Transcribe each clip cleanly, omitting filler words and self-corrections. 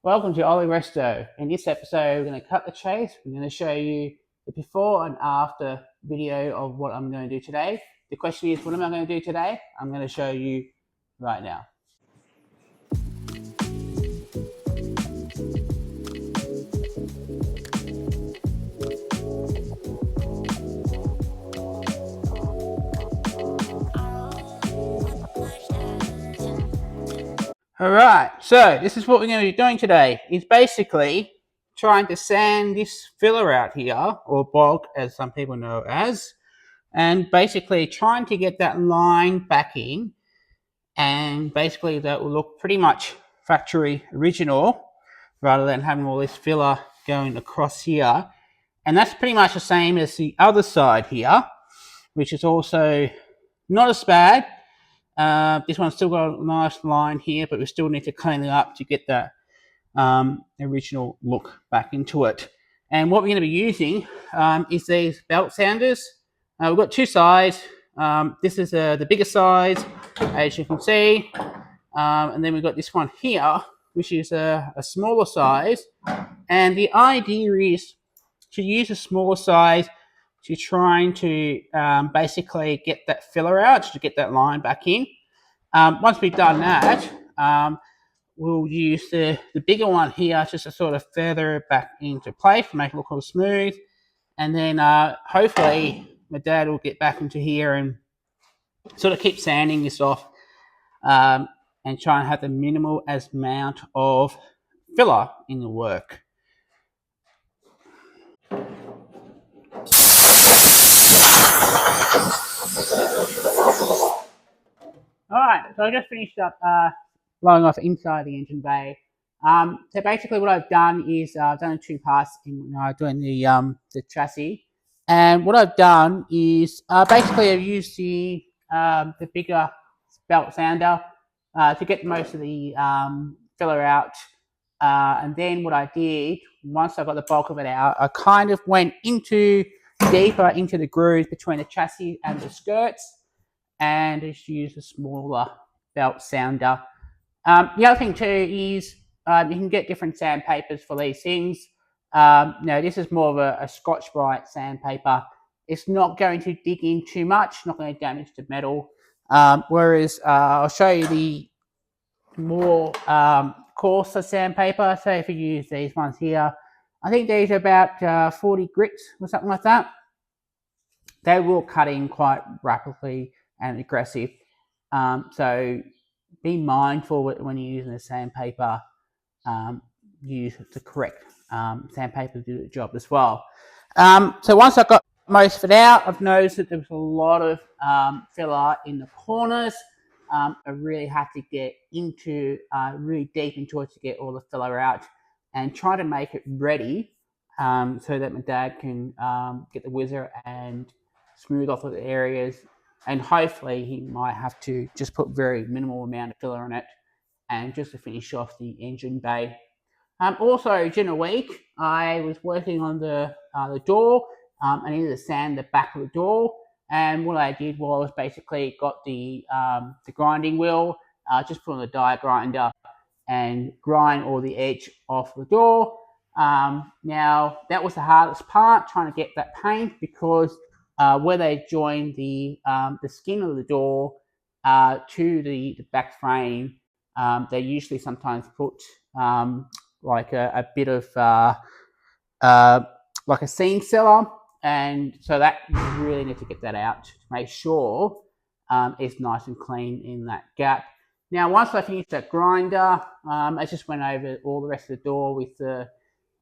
Welcome to Ollie Resto. In this episode, we're going to cut the chase. We're going to show you the before and after video of what I'm going to do today. The question is, what am I going to do today? I'm going to show you right now. Alright, so this is what we're going to be doing today. Is basically trying to sand this filler out here, or bog as some people know as, and basically trying to get that line back in, and basically that will look pretty much factory original rather than having all this filler going across here. And that's pretty much the same as the other side here, which is also not as bad. This one's still got a nice line here, but we still need to clean it up to get that original look back into it. And what we're going to be using is these belt sounders. We've got two sides. This is the bigger size, as you can see. And then we've got this one here, which is a smaller size. And the idea is to use a smaller size to trying to basically get that filler out, to get that line back in. Once we've done that, we'll use the bigger one here just to sort of feather it back into place to make it look all smooth. And then hopefully my dad will get back into here and sort of keep sanding this off and try and have the minimal amount of filler in the work. Alright, so I just finished up blowing off inside the engine bay. So basically what I've done is I've done two parts in doing the chassis. And what I've done is basically I've used the bigger belt sounder to get most of the filler out. And then what I did, once I got the bulk of it out, I kind of went deeper into the grooves between the chassis and the skirts, and just use a smaller belt sounder. The other thing too is you can get different sandpapers for these things. This is more of a Scotch-Brite sandpaper. It's not going to dig in too much, not going to damage the metal. Whereas I'll show you the more coarser sandpaper. So if you use these ones here, I think these are about 40 grits or something like that. They will cut in quite rapidly and aggressive. So be mindful when you're using the sandpaper. Use the correct sandpaper to do the job as well. So once I got most of it out, I've noticed that there was a lot of filler in the corners. I really had to get into really deep into it to get all the filler out and try to make it ready so that my dad can get the whizzer and smooth off of the areas. And hopefully he might have to just put very minimal amount of filler in it and just to finish off the engine bay. Also, during the week, I was working on the door. I needed to sand the back of the door. And what I did was basically got the grinding wheel, just put on the die grinder and grind all the edge off the door. Now, that was the hardest part, trying to get that paint, because where they join the skin of the door to the back frame, they usually sometimes put like a bit of like a seam sealer, and so that you really need to get that out to make sure it's nice and clean in that gap. Now, once I finished that grinder, I just went over all the rest of the door with the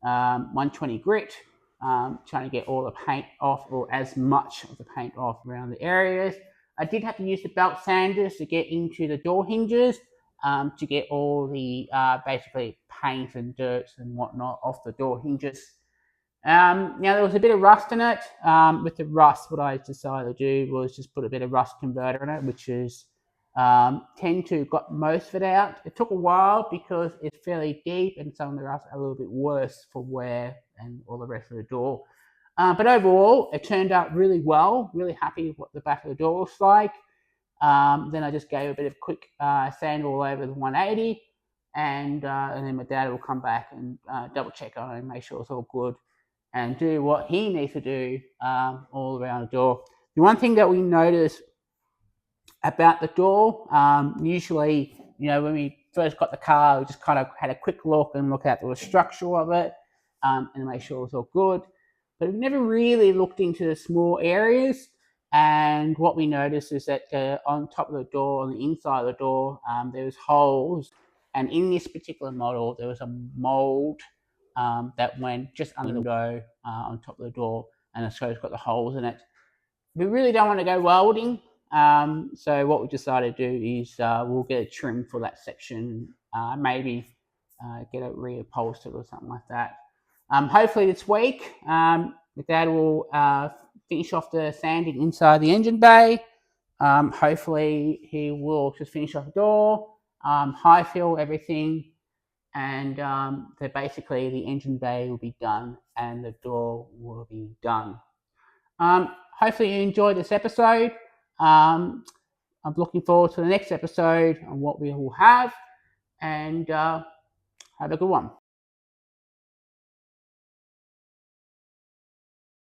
120 grit, trying to get all the paint off, or as much of the paint off around the areas. I did have to use the belt sanders to get into the door hinges to get all the basically paint and dirt and whatnot off the door hinges. Now, there was a bit of rust in it. With the rust, what I decided to do was just put a bit of rust converter in it, which is tend to got most of it out. It took a while because it's fairly deep and some of the rust are a little bit worse for wear and all the rest of the door. But overall, it turned out really well. Really happy with what the back of the door looks like. Then I just gave a bit of quick sand all over the 180, and then my dad will come back and double check on it and make sure it's all good and do what he needs to do all around the door. The one thing that we notice about the door, usually, when we first got the car, we just kind of had a quick look and look at the structure of it and make sure it's all good. But we've never really looked into the small areas. And what we noticed is that on top of the door, on the inside of the door, there's holes. And in this particular model, there was a mold that went just under the window on top of the door, and so it's got the holes in it. We really don't want to go welding, so what we decided to do is we'll get a trim for that section, maybe get it reupholstered or something like that. Hopefully this week, my dad will finish off the sanding inside the engine bay. Hopefully he will just finish off the door, high fill everything, and so basically the engine bay will be done and the door will be done. Hopefully you enjoyed this episode. I'm looking forward to the next episode and what we will have, and have a good one.